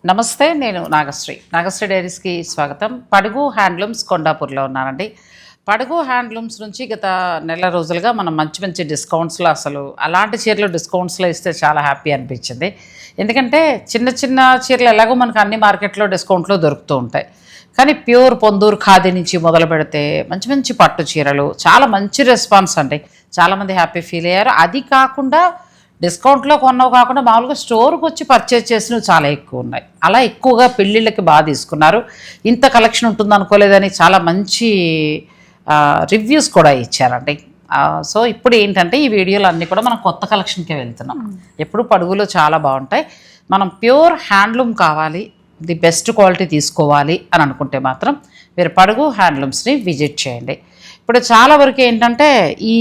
నమస్తే, నేను నాగశ్రీ డైరీస్కి స్వాగతం. పడుగు హ్యాండ్లూమ్స్ కొండాపూర్లో ఉన్నానండి. పడుగు హ్యాండ్లూమ్స్ నుంచి గత నెల రోజులుగా మనం మంచి మంచి డిస్కౌంట్స్లో, అసలు అలాంటి చీరలు డిస్కౌంట్స్లో ఇస్తే చాలా హ్యాపీ అనిపించింది. ఎందుకంటే చిన్న చిన్న చీరలు ఎలాగో మనకు అన్ని మార్కెట్లో డిస్కౌంట్లో దొరుకుతూ ఉంటాయి. కానీ ప్యూర్ పొందూరు ఖాదీ నుంచి మొదలు పెడితే మంచి మంచి పట్టు చీరలు, చాలా మంచి రెస్పాన్స్ అండి. చాలామంది హ్యాపీ ఫీల్ అయ్యారు. అది కాకుండా డిస్కౌంట్లో కొన్నవి కాకుండా మామూలుగా స్టోర్కి వచ్చి పర్చేజ్ చేసినవి చాలా ఎక్కువ ఉన్నాయి. అలా ఎక్కువగా పెళ్ళిళ్ళకి బాగా తీసుకున్నారు. ఇంత కలెక్షన్ ఉంటుంది అనుకోలేదని చాలా మంచి రివ్యూస్ కూడా ఇచ్చారండి. సో ఇప్పుడు ఏంటంటే ఈ వీడియోలు అన్నీ కూడా మనం కొత్త కలెక్షన్కే వెళ్తున్నాం. ఎప్పుడు పడుగులు చాలా బాగుంటాయి. మనం ప్యూర్ హ్యాండ్లూమ్ కావాలి, ది బెస్ట్ క్వాలిటీ తీసుకోవాలి అని అనుకుంటే మాత్రం మీరు పడుగు హ్యాండ్లూమ్స్ని విజిట్ చేయండి. ఇప్పుడు చాలా వరకు ఏంటంటే ఈ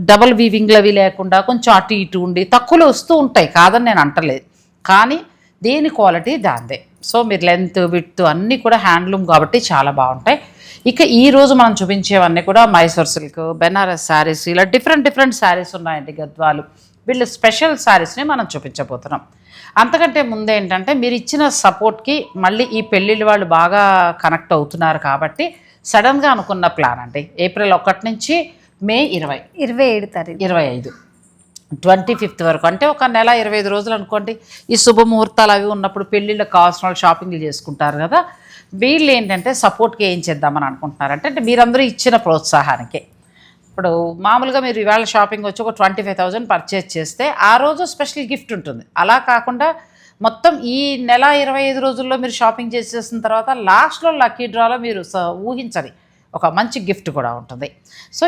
డబల్ వీవింగ్లు అవి లేకుండా కొంచెం అటు ఇటు ఉండి తక్కువలో వస్తూ ఉంటాయి, కాదని నేను అంటలేదు. కానీ దేని క్వాలిటీ దాందే. సో మీరు లెంత్ విడ్త్ అన్నీ కూడా హ్యాండ్లూమ్ కాబట్టి చాలా బాగుంటాయి. ఇక ఈరోజు మనం చూపించేవన్నీ కూడా మైసూర్ సిల్క్, బెనారస్ శారీస్, ఇలా డిఫరెంట్ శారీస్ ఉన్నాయండి. గద్వాలు, వీళ్ళు స్పెషల్ శారీస్ని మనం చూపించబోతున్నాం. అంతకంటే ముందే ఏంటంటే మీరు ఇచ్చిన సపోర్ట్కి మళ్ళీ ఈ పెళ్ళిళ్ళు వాళ్ళు బాగా కనెక్ట్ అవుతున్నారు కాబట్టి సడన్గా అనుకున్న ప్లాన్ అండి. ఏప్రిల్ 1 నుంచి మే 27 తారీఖు 25 25th వరకు, అంటే ఒక నెల 25 రోజులు అనుకోండి. ఈ శుభముహూర్తాలు అవి ఉన్నప్పుడు పెళ్ళిళ్ళకి కావాల్సిన వాళ్ళు షాపింగ్లు చేసుకుంటారు కదా. వీళ్ళు ఏంటంటే సపోర్ట్కి ఏం చేద్దామని అనుకుంటున్నారంటే, అంటే మీరందరూ ఇచ్చిన ప్రోత్సాహానికి ఇప్పుడు మామూలుగా మీరు ఇవాళ షాపింగ్ వచ్చి ఒక 25,000 పర్చేజ్ చేస్తే ఆ రోజు స్పెషల్ గిఫ్ట్ ఉంటుంది. అలా కాకుండా మొత్తం ఈ నెల 25 రోజుల్లో మీరు షాపింగ్ చేసేసిన తర్వాత లాస్ట్లో లక్కీ డ్రాలో మీరు ఊహించని ఒక మంచి గిఫ్ట్ కూడా ఉంటుంది. సో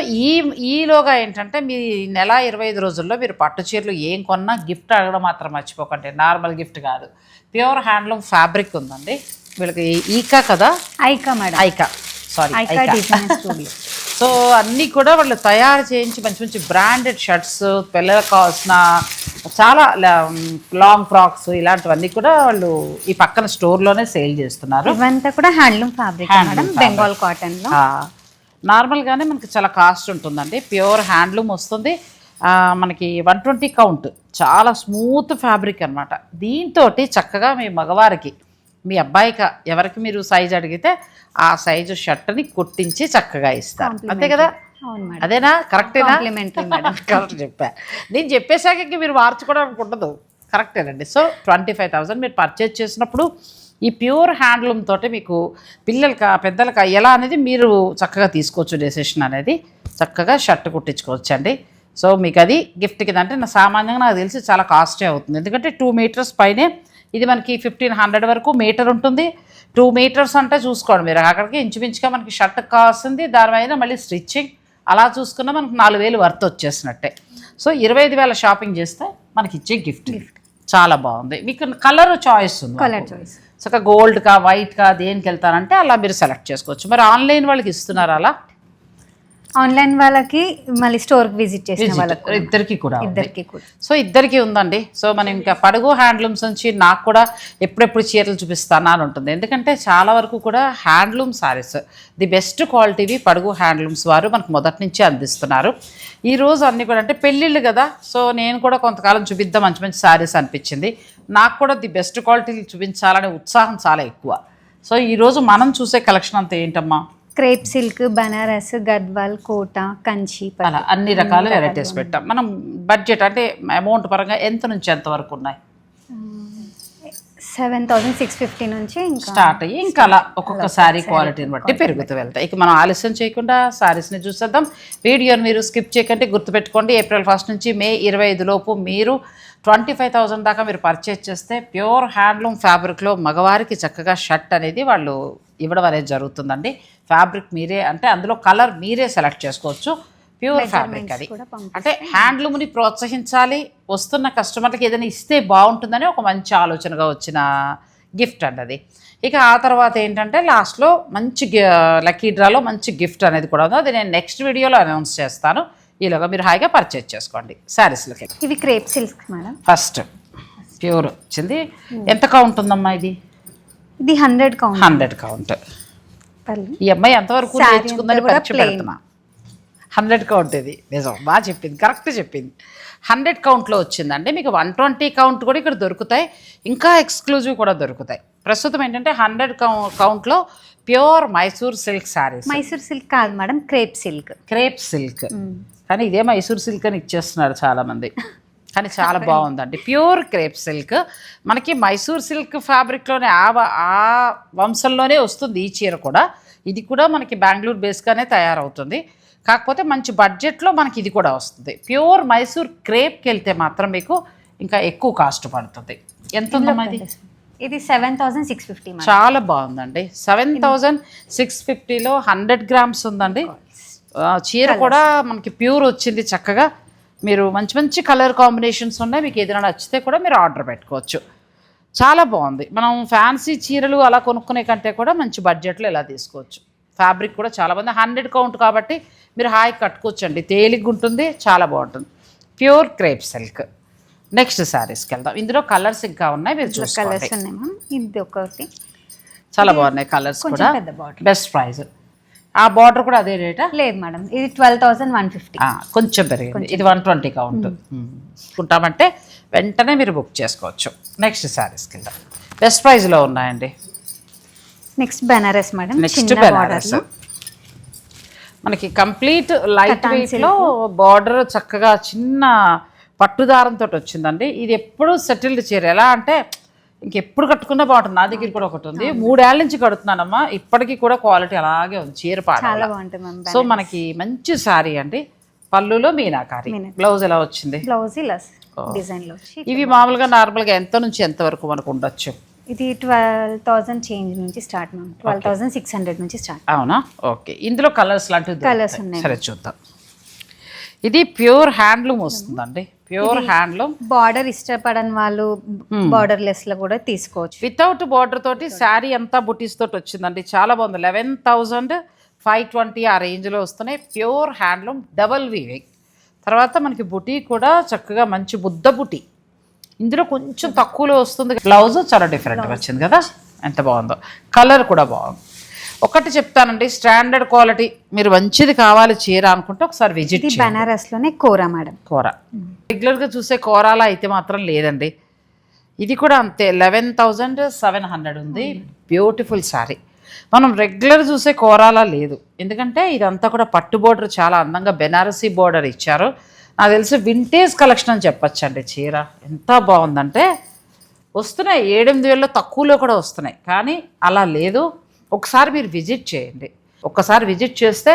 ఈలోగా ఏంటంటే మీ నెల 25 రోజుల్లో మీరు పట్టు చీరలు ఏం కొన్నా గిఫ్ట్ అడగడం మాత్రం మర్చిపోకండి. నార్మల్ గిఫ్ట్ కాదు, ప్యూర్ హ్యాండ్లూమ్ ఫ్యాబ్రిక్ ఉందండి. వీళ్ళకి ఐకా కదా, ఐకా సో అన్నీ కూడా వాళ్ళు తయారు చేయించి మంచి మంచి బ్రాండెడ్ షర్ట్స్, పిల్లలకు కావాల్సిన చాలా లాంగ్ ఫ్రాక్స్, ఇలాంటివన్నీ కూడా వాళ్ళు ఈ పక్కన స్టోర్లోనే సేల్ చేస్తున్నారు. ఇవంతా కూడా హ్యాండ్లూమ్ ఫ్యాబ్రిక్, బెంగాల్ కాటన్. నార్మల్గానే మనకి చాలా కాస్ట్ ఉంటుందండి. ప్యూర్ హ్యాండ్లూమ్ వస్తుంది. మనకి 120 కౌంట్, చాలా స్మూత్ ఫ్యాబ్రిక్ అనమాట. దీంతో చక్కగా మీ మగవారికి, మీ అబ్బాయికి ఎవరికి మీరు సైజు అడిగితే ఆ సైజు షర్ట్ని కుట్టించి చక్కగా ఇస్తారు. అంతే కదా, అదేనా? కరెక్టేనా? కరెక్ట్ చెప్పా. నేను చెప్పేశాక ఇంక మీరు మార్చుకోవడానికి ఉండదు. కరెక్టేనండి. సో 25,000 మీరు పర్చేజ్ చేసినప్పుడు ఈ ప్యూర్ హ్యాండ్లూమ్ తోటి మీకు పిల్లలకి, పెద్దలకి ఎలా అనేది మీరు చక్కగా తీసుకోవచ్చు. డెసిషన్ అనేది చక్కగా షర్ట్ కుట్టించుకోవచ్చు అండి. సో మీకు అది గిఫ్ట్ కింద, అంటే సామాన్యంగా నాకు తెలిసి చాలా కాస్టే అవుతుంది. ఎందుకంటే 2 మీటర్స్ పైనే ఇది మనకి 1,500 వరకు మీటర్ ఉంటుంది. 2 మీటర్స్ అంటే చూసుకోండి మీరు, అక్కడికి ఇంచుమించుగా మనకి షర్ట్ కావాల్సింది, దానిపైన మళ్ళీ స్టిచ్చింగ్, అలా చూసుకున్నా మనకు 4,000 వర్త్ వచ్చేసినట్టే. సో 25,000 షాపింగ్ చేస్తే మనకి ఇచ్చే గిఫ్ట్ చాలా బాగుంది. మీకు కలర్ చాయిస్ ఉంది, చక్కగా గోల్డ్కా, వైట్కా, దేనికి వెళ్తారంటే అలా మీరు సెలెక్ట్ చేసుకోవచ్చు. మరి ఆన్లైన్ వాళ్ళకి ఇస్తున్నారు అలా? ఆన్లైన్ వాళ్ళకి, మళ్ళీ స్టోర్కి విజిట్ చేసిన వాళ్ళకి, ఇద్దరికి కూడా. సో ఇద్దరికి ఉందండి. సో మనం ఇంకా పడుగు హ్యాండ్లూమ్స్ నుంచి నాకు కూడా ఎప్పుడెప్పుడు చీరలు చూపిస్తానా అని ఉంటుంది. ఎందుకంటే చాలా వరకు కూడా హ్యాండ్లూమ్ శారీస్, ది బెస్ట్ క్వాలిటీవి పడుగు హ్యాండ్లూమ్స్ వారు మనకు మొదటి నుంచి అందిస్తున్నారు. ఈరోజు అన్నీ కూడా అంటే పెళ్ళిళ్ళు కదా, సో నేను కూడా కొంతకాలం చూపిద్దాం మంచి మంచి శారీస్ అనిపించింది. నాకు కూడా ది బెస్ట్ క్వాలిటీలు చూపించాలనే ఉత్సాహం చాలా ఎక్కువ. సో ఈరోజు మనం చూసే కలెక్షన్ అంతా ఏంటమ్మా? క్రేప్ సిల్క్, బనారస్, గద్వాల్, కోట, కంచి, అలా అన్ని రకాల వెరైటీస్ పెట్టాం. మనం బడ్జెట్ అంటే అమౌంట్ పరంగా ఎంత నుంచి ఎంత వరకు ఉన్నాయి? 7,650 నుంచి స్టార్ట్ అయ్యి ఇంకా అలా ఒక్కొక్క శారీ క్వాలిటీని బట్టి పెరుగుతూ వెళ్తాయి. ఇక మనం ఆలస్యం చేయకుండా శారీస్ని చూసేద్దాం. వీడియోని మీరు స్కిప్ చేయకండి. గుర్తుపెట్టుకోండి, ఏప్రిల్ 1 నుంచి మే 25 లోపు మీరు 25,000 దాకా మీరు పర్చేజ్ చేస్తే ప్యూర్ హ్యాండ్లూమ్ ఫ్యాబ్రిక్లో మగవారికి చక్కగా షర్ట్ అనేది వాళ్ళు ఇవ్వడం అనేది జరుగుతుందండి. ఫ్యాబ్రిక్ మీరే, అంటే అందులో కలర్ మీరే సెలెక్ట్ చేసుకోవచ్చు. ప్యూర్ ఫ్యాబ్రిక్ అది. అంటే హ్యాండ్లూమ్ని ప్రోత్సహించాలి, వస్తున్న కస్టమర్లకి ఏదైనా ఇస్తే బాగుంటుందని ఒక మంచి ఆలోచనగా వచ్చిన గిఫ్ట్ అండి అది. ఇక ఆ తర్వాత ఏంటంటే లాస్ట్లో మంచి లక్కీ డ్రాలో మంచి గిఫ్ట్ అనేది కూడా ఉంది. అది నేను నెక్స్ట్ వీడియోలో అనౌన్స్ చేస్తాను. ఈలోగా మీరు హాయిగా పర్చేజ్ చేసుకోండి శారీస్లోకి. ఇవి crepe silk madam. First pure వచ్చింది. ఎంత కౌంట్ ఉందమ్మా ఇది? ఇది 100 కౌంట్. ఈ అమ్మాయి ఎంతవరకు నేర్చుకుందని పరీక్ష పెడుతున్నా. 100 కౌంట్ ఇది నిజం, బాగా చెప్పింది, కరెక్ట్ చెప్పింది. 100 కౌంట్లో వచ్చిందండి. మీకు 120 కౌంట్ కూడా ఇక్కడ దొరుకుతాయి, ఇంకా ఎక్స్క్లూజివ్ కూడా దొరుకుతాయి. ప్రస్తుతం ఏంటంటే 100 కౌంట్లో pure Mysore silk saris. Mysore silk కాదు madam, crepe silk. Crepe silk, కానీ ఇదే మైసూర్ సిల్క్ అని ఇచ్చేస్తున్నారు చాలామంది, కానీ చాలా బాగుందండి. ప్యూర్ క్రేప్ సిల్క్, మనకి మైసూర్ సిల్క్ ఫ్యాబ్రిక్లోనే ఆ వంశంలోనే వస్తుంది ఈ చీర కూడా. ఇది కూడా మనకి బెంగళూరు బేస్గానే తయారవుతుంది, కాకపోతే మంచి బడ్జెట్లో మనకి ఇది కూడా వస్తుంది. ప్యూర్ మైసూర్ క్రేప్కి వెళ్తే మాత్రం మీకు ఇంకా ఎక్కువ కాస్ట్ పడుతుంది. ఎంత ఉందమ్మా ఇది? ఇది 7650. చాలా బాగుందండి. 7650లో 100 గ్రామ్స్ ఉందండి. చీర కూడా మనకి ప్యూర్ వచ్చింది చక్కగా. మీరు మంచి మంచి కలర్ కాంబినేషన్స్ ఉన్నాయి, మీకు ఏదైనా నచ్చితే కూడా మీరు ఆర్డర్ పెట్టుకోవచ్చు. చాలా బాగుంది. మనం ఫ్యాన్సీ చీరలు అలా కొనుక్కునే కంటే కూడా మంచి బడ్జెట్లో ఇలా తీసుకోవచ్చు. ఫ్యాబ్రిక్ కూడా చాలా బాగుంది. 100 కౌంట్ కాబట్టి మీరు హాయి కట్టుకోవచ్చండి, తేలిగ్గా ఉంటుంది, చాలా బాగుంటుంది. Pure crepe silk. నెక్స్ట్ శారీస్కి వెళ్దాం. ఇందులో కలర్స్ ఇంకా ఉన్నాయి, మీరు కలర్స్ చూసుకోండి. ఉన్నాయి మ్యామ్. ఇది ఒకటి చాలా బాగున్నాయి కలర్స్ కూడా. పెద్ద బార్డర్, బెస్ట్ ప్రైస్. ఆ బార్డర్ కూడా అదే రేటా? లేదు మేడం, ఇది 12,150. కొంచెం పెరిగింది. ఇది 120 కౌంట్. ఉంటామంటే వెంటనే మీరు బుక్ చేసుకోవచ్చు. నెక్స్ట్ శారీస్కి వెళ్దాం. బెస్ట్ ప్రైస్లో ఉన్నాయండి. Next Banaras madam. Next Banaras మనకి కంప్లీట్ లైట్ వెయిట్లో బార్డర్ చక్కగా చిన్న పట్టుదారంతో వచ్చిందండి. ఇది ఎప్పుడు సెటిల్డ్ చీర. ఎలా అంటే ఇంకెప్పుడు కట్టుకున్నా బాగుంటుంది. నా దగ్గర కూడా ఒకటి ఉంది, 3 ఏళ్ళ నుంచి కడుతున్నానమ్మా, ఇప్పటికీ కూడా క్వాలిటీ అలాగే ఉంది. చీర చాలా బాగుంటుంది మ్యామ్. సో మనకి మంచి శారీ అండి. పళ్ళులో మీనాకారి, బ్లౌజ్ ఎలా వచ్చింది? బ్లౌజ్ ఇలా డిజైన్ లో. ఇవి మామూలుగా నార్మల్గా ఎంత నుంచి ఎంత వరకు మనకు ఉండొచ్చు? ఇది 12,000 చేంజ్ నుంచి స్టార్ట్ మ్యామ్. 12,600 నుంచి స్టార్ట్. అవునా? ఓకే. ఇందులో కలర్స్ లాంటివి కలర్స్ ఉన్నాయి. సరే చూద్దాం. ఇది ప్యూర్ హ్యాండ్లూమ్ వస్తుందండి. Pure handloom. బార్డర్ ఇష్టపడని వాళ్ళు బార్డర్ లెస్ లో కూడా తీసుకోవచ్చు. వితౌట్ బార్డర్ తోటి శారీ అంతా బుటీస్ తోటి వచ్చిందండి. చాలా బాగుంది. 11,520 ఆ రేంజ్లో వస్తున్నాయి. Pure handloom, double weaving. తర్వాత మనకి బుటీ కూడా చక్కగా మంచి బుద్ధ బుటీ. ఇందులో కొంచెం తక్కువలో వస్తుంది. బ్లౌజ్ చాలా డిఫరెంట్గా వచ్చింది కదా, ఎంత బాగుందో. కలర్ కూడా బాగుంది. ఒకటి చెప్తానండి, స్టాండర్డ్ క్వాలిటీ, మీరు మంచిది కావాలి చీర అనుకుంటే ఒకసారి విజిట్ చేయండి. బెనారస్ లోనే కోరా మేడం. కోరా రెగ్యులర్గా చూసే కోరాలా అయితే మాత్రం లేదండి. ఇది కూడా అంతే, 11,700 ఉంది. బ్యూటిఫుల్ శారీ. మనం రెగ్యులర్ చూసే కోరాలా లేదు, ఎందుకంటే ఇదంతా కూడా పట్టు బోర్డర్ చాలా అందంగా బెనారసీ బోర్డర్ ఇచ్చారు. నాకు తెలిసి వింటేజ్ కలెక్షన్ అని చెప్పచ్చండి. చీర ఎంత బాగుందంటే వస్తున్నాయి 7-8 తక్కువలో కూడా వస్తున్నాయి, కానీ అలా లేదు. ఒకసారి మీరు విజిట్ చేయండి. ఒక్కసారి విజిట్ చేస్తే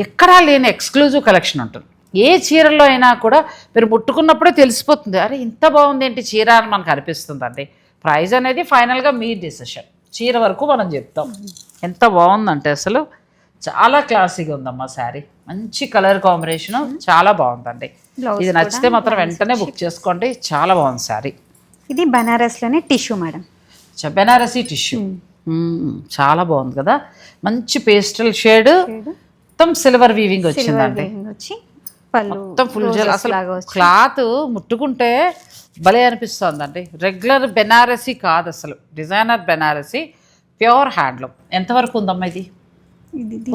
ఎక్కడా లేని ఎక్స్క్లూజివ్ కలెక్షన్ ఉంటుంది. ఏ చీరలో అయినా కూడా మీరు ముట్టుకున్నప్పుడే తెలిసిపోతుంది, అరే ఇంత బాగుంది ఏంటి చీర అని మనకు అనిపిస్తుందండి. ప్రైస్ అనేది ఫైనల్గా మీ డిసిషన్. చీర వరకు మనం చెప్తాం. ఎంత బాగుందంటే అసలు చాలా క్లాసీగా ఉందమ్మా శారీ. మంచి కలర్ కాంబినేషను, చాలా బాగుందండి. ఇది నచ్చితే మాత్రం వెంటనే బుక్ చేసుకోండి. చాలా బాగుంది శారీ. ఇది బనారస్ లోనే టిష్యూ మేడం. బెనారసీ టిష్యూ చాలా బాగుంది కదా. మంచి పేస్టల్ షేడ్, మొత్తం సిల్వర్ వీవింగ్ వచ్చిందండి. మొత్తం ఫుల్ అసలు క్లాత్ ముట్టుకుంటే భలే అనిపిస్తుందండి. రెగ్యులర్ బెనారసీ కాదు అసలు, డిజైనర్ బెనారసీ, ప్యూర్ హ్యాండ్లూమ్. ఎంతవరకు ఉందమ్మా ఇది?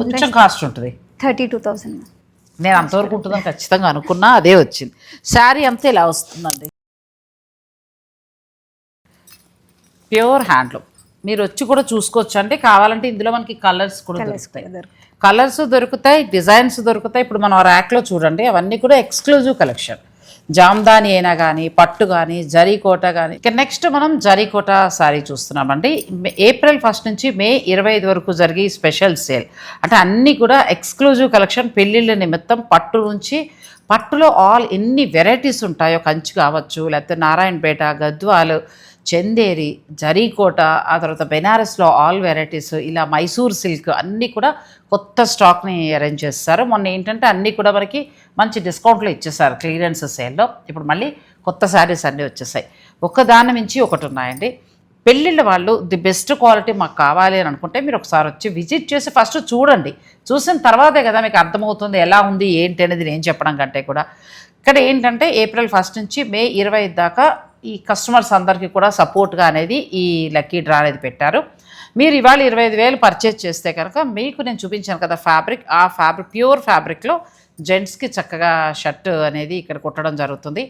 కొంచెం కాస్ట్ ఉంటుంది, 32,000. నేను అంతవరకు ఉంటుందని ఖచ్చితంగా అనుకున్నా, అదే వచ్చింది. శారీ అంతా ఇలా వస్తుందండి. Pure handloom. మీరు వచ్చి కూడా చూసుకోవచ్చు అండి. కావాలంటే ఇందులో మనకి కలర్స్ కూడా దొరుకుతాయి. కలర్స్ దొరుకుతాయి, డిజైన్స్ దొరుకుతాయి. ఇప్పుడు మనం ర్యాక్లో చూడండి, అవన్నీ కూడా ఎక్స్క్లూజివ్ కలెక్షన్. జామ్దాని అయినా కానీ, పట్టు కానీ, జరీకోట కానీ. ఇక నెక్స్ట్ మనం జరీకోట శారీ చూస్తున్నామండి. ఏప్రిల్ 1 నుంచి మే 25 వరకు జరిగే స్పెషల్ సేల్. అంటే అన్నీ కూడా ఎక్స్క్లూజివ్ కలెక్షన్. పెళ్ళిళ్ళ నిమిత్తం పట్టు నుంచి, పట్టులో ఆల్ ఎన్ని వెరైటీస్ ఉంటాయో, కంచి కావచ్చు, లేకపోతే నారాయణపేట, గద్వాలు, చందేరి, జరీకోట, ఆ తర్వాత బెనారస్లో ఆల్ వెరైటీస్, ఇలా మైసూర్ సిల్క్ అన్నీ కూడా కొత్త స్టాక్ని అరేంజ్ చేస్తారు. మొన్న ఏంటంటే అన్నీ కూడా మనకి మంచి డిస్కౌంట్లో ఇచ్చేసారు క్లియరెన్స్ సేల్లో. ఇప్పుడు మళ్ళీ కొత్త శారీస్ అన్నీ వచ్చేసాయి. ఒకదాని మించి ఒకటి ఉన్నాయండి. పెళ్ళిళ్ళ వాళ్ళు ది బెస్ట్ క్వాలిటీ మాకు కావాలి అని అనుకుంటే మీరు ఒకసారి వచ్చి విజిట్ చేసి ఫస్ట్ చూడండి. చూసిన తర్వాతే కదా మీకు అర్థమవుతుంది ఎలా ఉంది ఏంటి అనేది నేను చెప్పడం కంటే కూడా. ఇక్కడ ఏంటంటే ఏప్రిల్ 1 నుంచి మే 25 దాకా ఈ కస్టమర్స్ అందరికీ కూడా సపోర్ట్గా అనేది ఈ లక్కీ డ్రా అనేది పెట్టారు. మీరు ఇవాళ 25,000 పర్చేజ్ చేస్తే కనుక మీకు నేను చూపించాను కదా ఫ్యాబ్రిక్, ఆ ఫ్యాబ్రిక్ ప్యూర్ ఫ్యాబ్రిక్లో జెంట్స్కి చక్కగా షర్ట్ అనేది ఇక్కడ కుట్టడం జరుగుతుంది.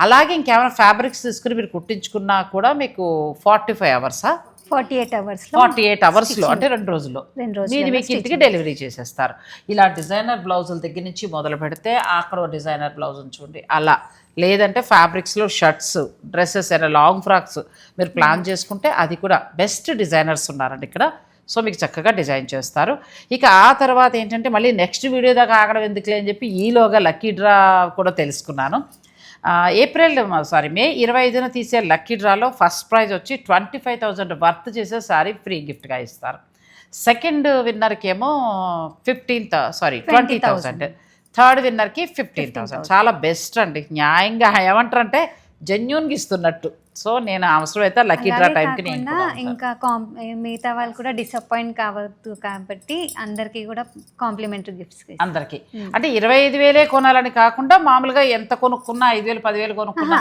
అలాగే ఇంకేమైనా ఫ్యాబ్రిక్స్ తీసుకుని మీరు కుట్టించుకున్నా కూడా మీకు 45 అవర్సా? 48 అవర్స్లో 48 అవర్స్లో అంటే 2 రోజుల్లో మీరు మీకు ఇంటికి డెలివరీ చేసేస్తారు. ఇలా డిజైనర్ బ్లౌజుల దగ్గర నుంచి మొదలు పెడితే అక్కడ డిజైనర్ బ్లౌజ్ ఉంచుకోండి, అలా లేదంటే ఫ్యాబ్రిక్స్లో షర్ట్స్, డ్రెస్సెస్, అయినా లాంగ్ ఫ్రాక్స్ మీరు ప్లాన్ చేసుకుంటే అది కూడా బెస్ట్ డిజైనర్స్ ఉన్నారండి ఇక్కడ. సో మీకు చక్కగా డిజైన్ చేస్తారు. ఇక ఆ తర్వాత ఏంటంటే మళ్ళీ నెక్స్ట్ వీడియో దాకా ఆగడం ఎందుకులే అని చెప్పి ఈలోగా లక్కీ డ్రా కూడా తెలుసుకున్నాను. మే 25న తీసే లక్కీ డ్రాలో ఫస్ట్ ప్రైజ్ వచ్చి 25,000 వర్త్ చేసే సారీ ఫ్రీ గిఫ్ట్గా ఇస్తారు. సెకండ్ విన్నర్కి ఏమో 20,000, థర్డ్ విన్నర్కి 15,000. చాలా బెస్ట్ అండి, న్యాయంగా ఏమంటారంటే జెన్యూన్గా ఇస్తున్నట్టు. సో నేను అవసరమైతే లక్కీ డ్రా టైంకి నేను ఇంకా మిగతా వాళ్ళు కూడా డిసప్పాయింట్ కావద్దు కాబట్టి అందరికీ కూడా కాంప్లిమెంటరీ గిఫ్ట్స్ అందరికి అంటే 25,000 కొనాలని కాకుండా మామూలుగా ఎంత కొనుక్కున్నా 5,000 10,000 కొనుక్కున్నా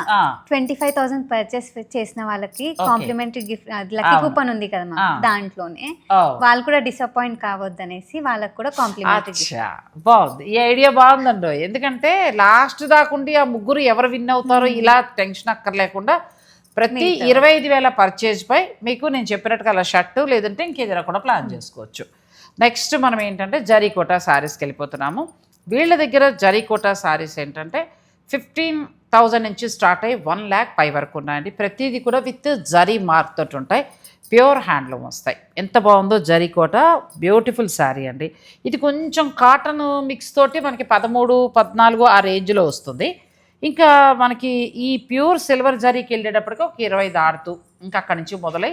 25,000 పర్చేస్ చేసిన వాళ్ళకి కాంప్లిమెంటరీ గిఫ్ట్ లక్కీ కూపన్ ఉంది కదా మా దాంట్లోనే వాళ్ళు కూడా డిసప్పాయింట్ కావద్దు అనేసి వాళ్ళకి కూడా కాంప్లిమెంటరీ గిఫ్ట్. బాగుంది, ఈ ఐడియా బాగుందండి. ఎందుకంటే లాస్ట్ దాకుండి ఆ ముగ్గురు ఎవరు విన్ అవుతారో ఇలా టెన్షన్ అక్కర్లేకుండా ప్రతి 25,000 పర్చేజ్ పై మీకు నేను చెప్పినట్టుగా అలా షర్టు లేదంటే ఇంకేదైనా కూడా ప్లాన్ చేసుకోవచ్చు. నెక్స్ట్ మనం ఏంటంటే జరీకోటా శారీస్కి వెళ్ళిపోతున్నాము. వీళ్ళ దగ్గర జరీకోటా శారీస్ ఏంటంటే 15,000 నుంచి స్టార్ట్ అయ్యి 1 lakh పై వరకు ఉన్నాయండి. ప్రతిదీ కూడా విత్ జరీ మార్క్ తోటి ఉంటాయి, ప్యూర్ హ్యాండ్లూమ్ వస్తాయి. ఎంత బాగుందో జరీకోటా, బ్యూటిఫుల్ శారీ అండి. ఇది కొంచెం కాటన్ మిక్స్ తోటి మనకి 13, 14 ఆ రేంజ్లో వస్తుంది. ఇంకా మనకి ఈ ప్యూర్ సిల్వర్ జరీకి వెళ్ళేటప్పటికి ఒక 20 దాడుతూ ఇంకా అక్కడి నుంచి మొదలై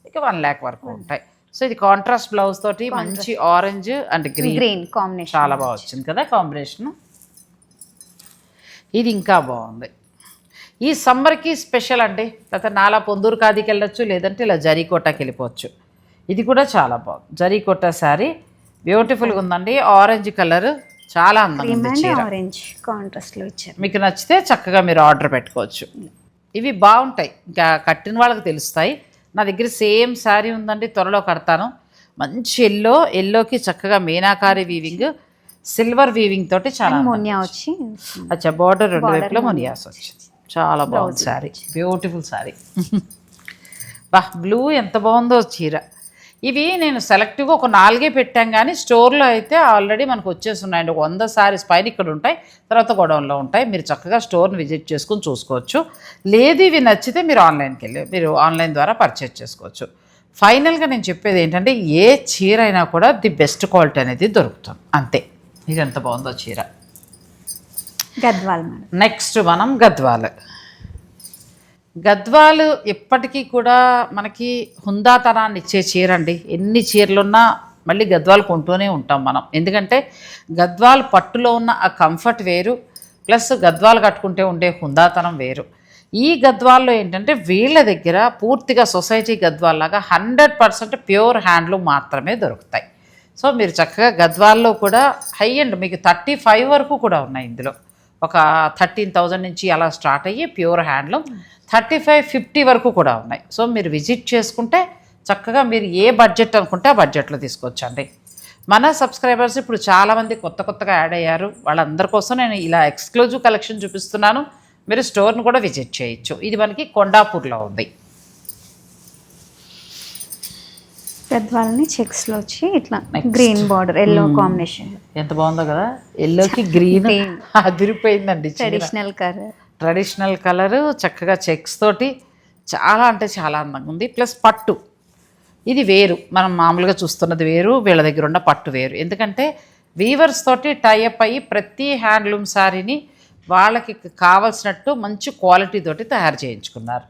ఇక 1 lakh వరకు ఉంటాయి. సో ఇది కాంట్రాస్ట్ బ్లౌజ్ తోటి మంచి ఆరెంజ్ అండ్ గ్రీన్ కాంబినేషన్ చాలా బాగా వచ్చింది కదా కాంబినేషన్. ఇది ఇంకా బాగుంది, ఈ సమ్మర్కి స్పెషల్ అండి. లేకపోతే నాలా పొందూరు ఖాదీకి వెళ్ళొచ్చు, లేదంటే ఇలా జరీకోటాకి వెళ్ళిపోవచ్చు. ఇది కూడా చాలా బాగుంది, జరీకోటా శారీ బ్యూటిఫుల్గా ఉందండి. ఆరెంజ్ కలర్ చాలా అందంగా ఉంది చీర, ఆరెంజ్ కాంట్రాస్ట్ లో ఇచ్చారు. మీకు నచ్చితే చక్కగా మీరు ఆర్డర్ పెట్టుకోవచ్చు. ఇవి బాగుంటాయి, ఇంకా కట్టిన వాళ్ళకి తెలుస్తాయి. నా దగ్గర సేమ్ శారీ ఉందండి, త్వరలో కడతాను. మంచి ఎల్లోకి చక్కగా మీనాకారి వీవింగ్, సిల్వర్ వీవింగ్ తోటి చాలా మునియా వచ్చి అచ్చా బార్డర్ 2 వైపులా మునియాస్ వచ్చింది. చాలా బాగుంది శారీ, బ్యూటిఫుల్ శారీ. బ్లూ ఎంత బాగుందో చీర. ఇవి నేను సెలెక్టివ్గా ఒక 4 పెట్టాం, కానీ స్టోర్లో అయితే ఆల్రెడీ మనకు వచ్చేస్తున్నాయండి. 100 శారీస్ పైన ఇక్కడ ఉంటాయి, తర్వాత గొడవల్లో ఉంటాయి. మీరు చక్కగా స్టోర్ని విజిట్ చేసుకుని చూసుకోవచ్చు. లేదు ఇవి నచ్చితే మీరు ఆన్లైన్కి వెళ్ళి మీరు ఆన్లైన్ ద్వారా పర్చేజ్ చేసుకోవచ్చు. ఫైనల్గా నేను చెప్పేది ఏంటంటే ఏ చీర అయినా కూడా ది బెస్ట్ క్వాలిటీ అనేది దొరుకుతుంది, అంతే. ఇది ఎంత బాగుందో చీర. గద్వాల్. నెక్స్ట్ మనం గద్వాలు ఎప్పటికీ కూడా మనకి హుందాతనాన్ని ఇచ్చే చీర అండి. ఎన్ని చీరలున్నా మళ్ళీ గద్వాలు కొంటూనే ఉంటాం మనం, ఎందుకంటే గద్వాలు పట్టులో ఉన్న ఆ కంఫర్ట్ వేరు, ప్లస్ గద్వాలు కట్టుకుంటే ఉండే హుందాతనం వేరు. ఈ గద్వాల్లో ఏంటంటే వీళ్ళ దగ్గర పూర్తిగా సొసైటీ గద్వాల్లాగా 100% ప్యూర్ హ్యాండ్లూమ్ మాత్రమే దొరుకుతాయి. సో మీరు చక్కగా గద్వాల్లో కూడా హై అండ్ మీకు 35 వరకు కూడా ఉన్నాయి. ఇందులో ఒక 13,000 నుంచి అలా స్టార్ట్ అయ్యి ప్యూర్ హ్యాండ్లూమ్ 35-50 వరకు కూడా ఉన్నాయి. సో మీరు విజిట్ చేసుకుంటే చక్కగా మీరు ఏ బడ్జెట్ అనుకుంటే ఆ బడ్జెట్లో తీసుకోవచ్చండి. మన సబ్స్క్రైబర్స్ ఇప్పుడు చాలామంది కొత్తగా యాడ్ అయ్యారు, వాళ్ళందరి కోసం నేను ఇలా ఎక్స్క్లూజివ్ కలెక్షన్ చూపిస్తున్నాను. మీరు స్టోర్ను కూడా విజిట్ చేయొచ్చు. ఇది మనకి కొండాపూర్లో ఉంది. గద్వాలని చెక్స్లో వచ్చి ఇట్లా గ్రీన్ బార్డర్, ఎల్లో కాంబినేషన్ ఎంత బాగుందో కదా, ఎల్లోకి గ్రీన్ అదిరిపోయిందండి. ట్రెడిషనల్ కలరు చక్కగా చెక్స్ తోటి చాలా అంటే చాలా అందంగా ఉంది. ప్లస్ పట్టు ఇది వేరు, మనం మామూలుగా చూస్తున్నది వేరు, వీళ్ళ దగ్గర ఉన్న పట్టు వేరు. ఎందుకంటే వీవర్స్ తోటి టైఅప్ అయ్యి ప్రతి హ్యాండ్లూమ్ శారీని వాళ్ళకి కావాల్సినట్టు మంచి క్వాలిటీ తోటి తయారు చేయించుకున్నారు.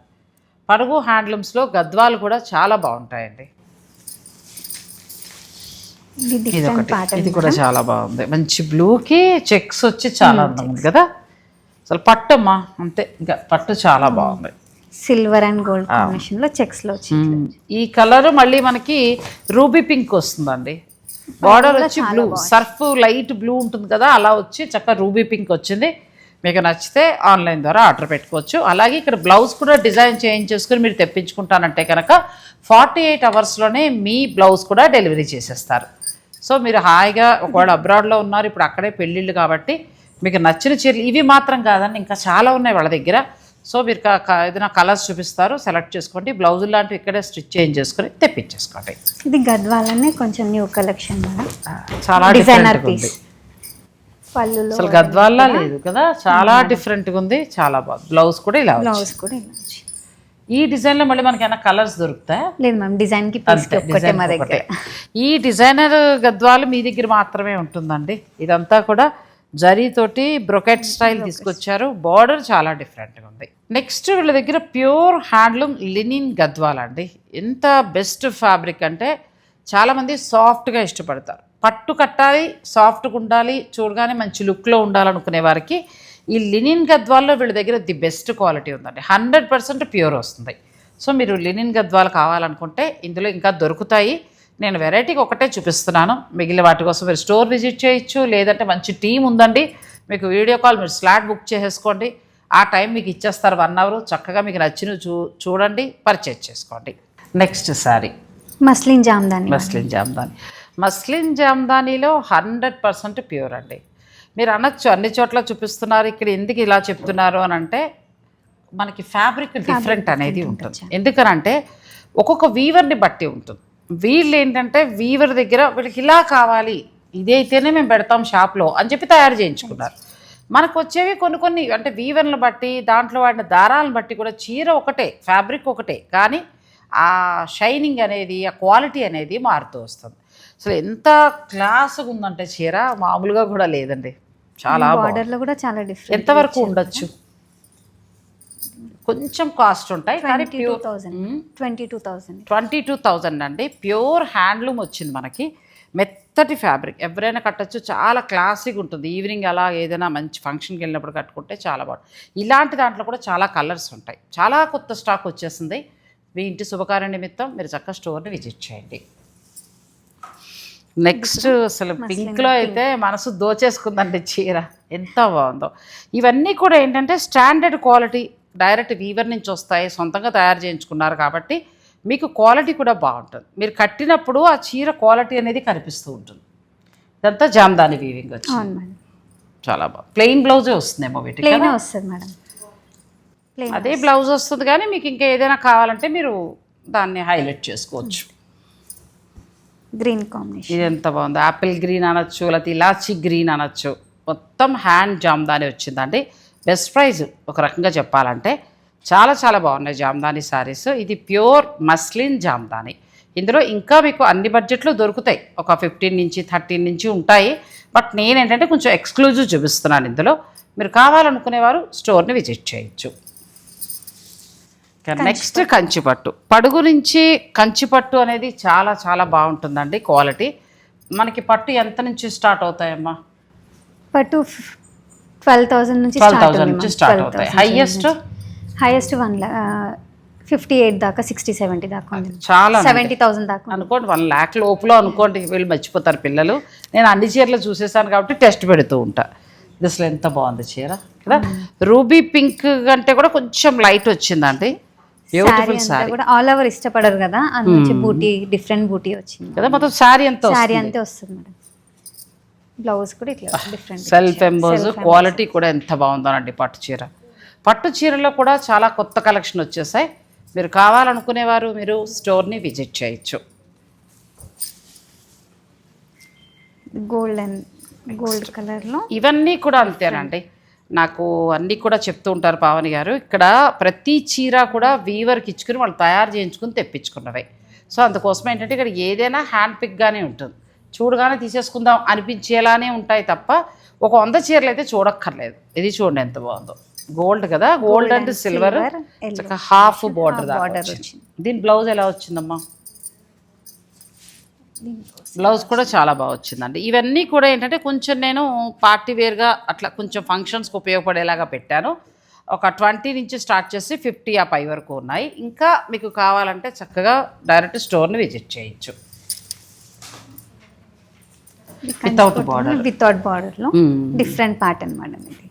పడుగు హ్యాండ్లూమ్స్లో గద్వాలు కూడా చాలా బాగుంటాయండి. ఇది కూడా చాలా బాగుంది, మంచి బ్లూకి చెక్స్ వచ్చి చాలా అందంగా ఉంది కదా. అసలు పట్టు అమ్మా అంతే, ఇంకా పట్టు చాలా బాగుంది. సిల్వర్ అండ్ గోల్డ్ కాంబినేషన్ లో చెక్స్ లో వచ్చింది. ఈ కలర్ మళ్ళీ మనకి రూబీ పింక్ వస్తుందండి. బార్డర్ వచ్చి బ్లూ, సర్ఫ్ లైట్ బ్లూ ఉంటుంది కదా, అలా వచ్చి చక్కగా రూబీ పింక్ వచ్చింది. మీకు నచ్చితే ఆన్లైన్ ద్వారా ఆర్డర్ పెట్టుకోవచ్చు. అలాగే ఇక్కడ బ్లౌజ్ కూడా డిజైన్ చేయించేసుకుని మీరు తెప్పించుకుంటానంటే కనుక 48 అవర్స్లోనే మీ బ్లౌజ్ కూడా డెలివరీ చేసేస్తారు. సో మీరు హాయిగా ఒకవేళ అబ్రాడ్లో ఉన్నారు, ఇప్పుడు అక్కడే పెళ్ళిళ్ళు కాబట్టి మీకు నచ్చిన చీరలు ఇవి మాత్రం కాదండి, ఇంకా చాలా ఉన్నాయి వాళ్ళ దగ్గర. సో మీరు ఏదైనా కలర్స్ చూపిస్తారు, సెలెక్ట్ చేసుకోండి, బ్లౌజులు లాంటివి ఇక్కడే స్టిచ్ చేంజ్ చేసుకొని తెప్పించేసుకోండి. ఇది గద్వాలనే కొంచెం న్యూ కలెక్షన్ మేడం, చాలా డిజైనర్ డిఫరెంట్గా ఉంది. పీస్. పళ్ళులో అసలు గద్వాల్లా లేదు కదా, చాలా డిఫరెంట్గా ఉంది, చాలా బాగుంది. బ్లౌజ్ కూడా ఇలా వచ్చింది. బ్లౌజ్ కూడా ఇలా వచ్చింది. ఈ డిజైన్లో మళ్ళీ మనకి ఏమైనా కలర్స్ దొరుకుతాయా? లేదు మ్యామ్, డిజైన్ కి పీస్ కి ఒక్కటే మా దగ్గర. ఈ డిజైనర్ గద్వాలు మీ దగ్గర మాత్రమే ఉంటుందండి. ఇదంతా కూడా జరీతోటి బ్రొకెట్ స్టైల్ తీసుకొచ్చారు, బార్డర్ చాలా డిఫరెంట్గా ఉంది. నెక్స్ట్ వీళ్ళ దగ్గర ప్యూర్ హ్యాండ్లూమ్ లినిన్ గద్వాలండి. ఎంత బెస్ట్ ఫ్యాబ్రిక్ అంటే చాలామంది సాఫ్ట్గా ఇష్టపడతారు, పట్టు కట్టాలి, సాఫ్ట్గా ఉండాలి, చూడగానే మంచి లుక్లో ఉండాలనుకునే వారికి ఈ లినిన్ గద్వాల్లో వీళ్ళ దగ్గర ది బెస్ట్ క్వాలిటీ ఉందండి. 100% ప్యూర్ వస్తుంది. సో మీరు లినిన్ గద్వాలు కావాలనుకుంటే ఇందులో ఇంకా దొరుకుతాయి. నేను వెరైటీకి ఒకటే చూపిస్తున్నాను, మిగిలిన వాటి కోసం మీరు స్టోర్ విజిట్ చేయొచ్చు, లేదంటే మంచి టీం ఉందండి, మీకు వీడియో కాల్, మీరు స్లాట్ బుక్ చేసేసుకోండి, ఆ టైం మీకు ఇచ్చేస్తారు 1 అవర్. చక్కగా మీకు నచ్చినవి చూడండి, పర్చేజ్ చేసుకోండి. Next sari muslin jamdani. Muslin జామ్దానీలో 100% ప్యూర్ అండి. మీరు అనొచ్చు అన్ని చోట్ల చూపిస్తున్నారు, ఇక్కడ ఎందుకు ఇలా చెప్తున్నారు అని అంటే, మనకి ఫ్యాబ్రిక్ డిఫరెంట్ అనేది ఉంటుంది. ఎందుకనంటే ఒక్కొక్క వీవర్ని బట్టి ఉంటుంది. వీళ్ళు ఏంటంటే వీవర్ దగ్గర వీళ్ళకి ఇలా కావాలి, ఇదైతేనే మేము పెడతాం షాప్లో అని చెప్పి తయారు చేయించుకున్నారు. మనకు వచ్చేవి కొన్ని అంటే వీవర్ని బట్టి, దాంట్లో వాడిన దారాలను బట్టి కూడా చీర ఒకటే, ఫ్యాబ్రిక్ ఒకటే, కానీ ఆ షైనింగ్ అనేది, ఆ క్వాలిటీ అనేది మారుతూ వస్తుంది. అసలు ఎంత క్లాస్గా ఉందంటే చీర మామూలుగా కూడా లేదండి, చాలా బార్డర్లో కూడా చాలా డిఫరెంట్. ఎంతవరకు ఉండొచ్చు? కొంచెం కాస్ట్ ఉంటాయి, కానీ 22,000 అండి. ప్యూర్ హ్యాండ్లూమ్ వచ్చింది మనకి, మెత్తటి ఫ్యాబ్రిక్, ఎవరైనా కట్టచ్చు, చాలా క్లాసిక్ ఉంటుంది. ఈవినింగ్ అలా ఏదైనా మంచి ఫంక్షన్కి వెళ్ళినప్పుడు కట్టుకుంటే చాలా బాగుంటుంది. ఇలాంటి దాంట్లో కూడా చాలా కలర్స్ ఉంటాయి, చాలా కొత్త స్టాక్ వచ్చేసింది. మీ ఇంటి శుభకార్య నిమిత్తం మీరు చక్కగా స్టోర్ని విజిట్ చేయండి. నెక్స్ట్ అసలు పింక్లో అయితే మనసు దోచేసుకుందండి చీర, ఎంత బాగుందో. ఇవన్నీ కూడా ఏంటంటే స్టాండర్డ్ క్వాలిటీ, డైరెక్ట్ వీవర్ నుంచి వస్తాయి, సొంతంగా తయారు చేయించుకున్నారు కాబట్టి మీకు క్వాలిటీ కూడా బాగుంటుంది. మీరు కట్టినప్పుడు ఆ చీర క్వాలిటీ అనేది కనిపిస్తూ ఉంటుంది. ఇదంతా జామ్దాని వీవింగ్ వచ్చింది, చాలా బాగుంది. ప్లెయిన్ బ్లౌజే వస్తుందేమో వీటికి, అదే బ్లౌజ్ వస్తుంది, కానీ మీకు ఇంకా ఏదైనా కావాలంటే మీరు దాన్ని హైలైట్ చేసుకోవచ్చు. గ్రీన్ కాంబినేషన్, ఇది ఎంత బాగుంది, యాపిల్ గ్రీన్ అనొచ్చు, లేకపోతే ఇలాచి గ్రీన్ అనొచ్చు. మొత్తం హ్యాండ్ జామ్దాని వచ్చిందండి. బెస్ట్ ప్రైజ్ ఒక రకంగా చెప్పాలంటే, చాలా చాలా బాగున్నాయి జామ్దాని శారీస్. ఇది ప్యూర్ మస్లిన్ జామ్దాని. ఇందులో ఇంకా మీకు అన్ని బడ్జెట్లో దొరుకుతాయి, ఒక 15 నుంచి 13 నుంచి ఉంటాయి. బట్ నేనేంటంటే కొంచెం ఎక్స్క్లూజివ్ చూపిస్తున్నాను ఇందులో. మీరు కావాలనుకునేవారు స్టోర్ని విజిట్ చేయొచ్చు. నెక్స్ట్ కంచిపట్టు. పడుగు నుంచి కంచిపట్టు అనేది చాలా చాలా బాగుంటుందండి క్వాలిటీ. మనకి పట్టు ఎంత నుంచి స్టార్ట్ అవుతాయమ్మా? పట్టు 12,000 నుంచి స్టార్ట్ అవుతాయి. హైయెస్ట్ 58 దాకా, 60-70 దాకా, చాలా 70,000 దాకా అనుకోండి. 1 lakh లోపల అనుకోండి. వీళ్ళు మర్చిపోతారు పిల్లలు. నేను అన్ని చీరలు చూసేసాను కాబట్టి టెస్ట్ పెడుతూ ఉంటా. ఇది అసలు ఎంత బాగుంది చీర కదా. రూబీ పింక్ అంటే కూడా కొంచెం లైట్ వచ్చిందండి. బ్యూటిఫుల్ సారీ కూడా ఆల్ ఓవర్ ఇష్టపడరు కదా, అందుకే బూటీ, డిఫరెంట్ బూటీ వచ్చింది కదా. మొత్తం సారీ అంతా అంతే వస్తుంది మేడం. బ్లౌజ్ కూడా ఇట్లా డిఫరెంట్ సెల్ఫ్ ఎంబోజ్, క్వాలిటీ కూడా ఎంత బాగుందోనండి పట్టు చీర. పట్టు చీరలో కూడా చాలా కొత్త కలెక్షన్ వచ్చేసాయి. మీరు కావాలనుకునేవారు మీరు స్టోర్ని విజిట్ చేయొచ్చు. గోల్డ్ కలర్లో ఇవన్నీ కూడా అంతేనండి. నాకు అన్నీ కూడా చెప్తూ ఉంటారు పావని గారు, ఇక్కడ ప్రతి చీర కూడా వీవర్కి ఇచ్చుకుని వాళ్ళు తయారు చేయించుకుని తెప్పించుకున్నవే. సో అందుకోసం ఏంటంటే ఇక్కడ ఏదైనా హ్యాండ్ పిక్గానే ఉంటుంది, చూడగానే తీసేసుకుందాం అనిపించేలానే ఉంటాయి తప్ప ఒక 100 చీరలు అయితే చూడక్కర్లేదు. ఇది చూడండి ఎంత బాగుందో, గోల్డ్ కదా, gold and silver, half border వచ్చింది. దీని బ్లౌజ్ ఎలా వచ్చిందమ్మా? బ్లౌజ్ కూడా చాలా బాగా వచ్చిందండి. ఇవన్నీ కూడా ఏంటంటే కొంచెం నేను పార్టీ వేర్గా అట్లా కొంచెం ఫంక్షన్స్కి ఉపయోగపడేలాగా పెట్టాను. ఒక 20 నుంచి స్టార్ట్ చేసి 50 ఆ పై వరకు ఉన్నాయి. ఇంకా మీకు కావాలంటే చక్కగా డైరెక్ట్ స్టోర్ని విజిట్ చేయొచ్చు. వితౌట్ బార్డర్లో డిఫరెంట్ ప్యాటర్న్ మేడం. ఇది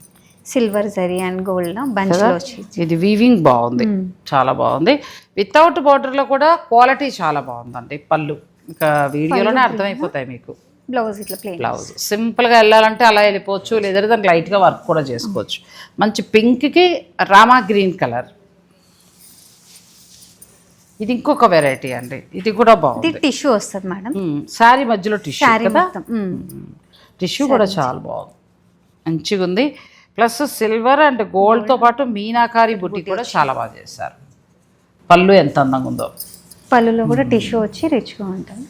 సిల్వర్ జరీ అండ్ గోల్డ్ బంచ్లో వచ్చింది. ఇది వీవింగ్ బాగుంది, చాలా బాగుంది. వితౌట్ బార్డర్లో కూడా క్వాలిటీ చాలా బాగుందండి. పళ్ళు ఇంకా వీడియోలోనే అర్థమైపోతాయి మీకు. బ్లౌజ్ ఇట్లా ప్లెయిన్. బ్లౌజ్ సింపుల్గా వెళ్ళాలంటే అలా వెళ్ళిపోవచ్చు, లేదంటే దానికి లైట్గా వర్క్ కూడా చేసుకోవచ్చు. మంచి పింక్కి రామా గ్రీన్ కలర్. ఇది ఇంకొక వెరైటీ అండి, ఇది కూడా బాగుంది. ఇది టిష్యూ వస్తుంది మేడం, శారీ మధ్యలో టిష్యూ శారీ కదా, మొత్తం. టిష్యూ కూడా చాలా బాగుంది, మంచిగా ఉంది. ప్లస్ సిల్వర్ అండ్ గోల్డ్తో పాటు మీనాకారి బుట్టి కూడా చాలా బాగా చేశారు. పళ్ళు ఎంత అందంగా ఉందో. పళ్ళులో కూడా టిష్యూ వచ్చి రిచ్గా ఉంటుంది.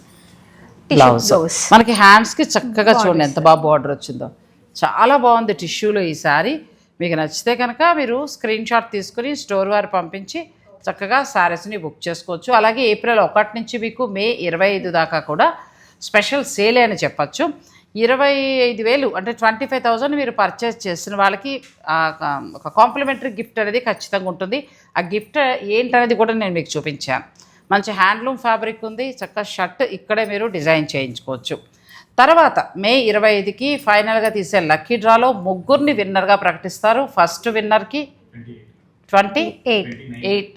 బ్లౌజ్ మనకి హ్యాండ్స్కి చక్కగా చూడండి ఎంత బాగా బార్డర్ వచ్చిందో, చాలా బాగుంది టిష్యూలో ఈ శారీ. మీకు నచ్చితే కనుక మీరు స్క్రీన్ షాట్ తీసుకుని స్టోర్ వారు పంపించి చక్కగా శారీస్ని బుక్ చేసుకోవచ్చు. అలాగే ఏప్రిల్ 1 నుంచి మీకు మే 25 దాకా కూడా స్పెషల్ సేల్ అని చెప్పచ్చు. 25,000 అంటే 25,000 మీరు పర్చేస్ చేసిన వాళ్ళకి ఒక కాంప్లిమెంటరీ గిఫ్ట్ అనేది ఖచ్చితంగా ఉంటుంది. ఆ గిఫ్ట్ ఏంటనేది కూడా నేను మీకు చూపించాను. మంచి హ్యాండ్లూమ్ ఫ్యాబ్రిక్ ఉంది, చక్కగా షర్ట్ ఇక్కడే మీరు డిజైన్ చేయించుకోవచ్చు. తర్వాత మే 25కి ఫైనల్గా తీసే లక్కీ డ్రాలో 3 విన్నర్గా ప్రకటిస్తారు. ఫస్ట్ విన్నర్కి 28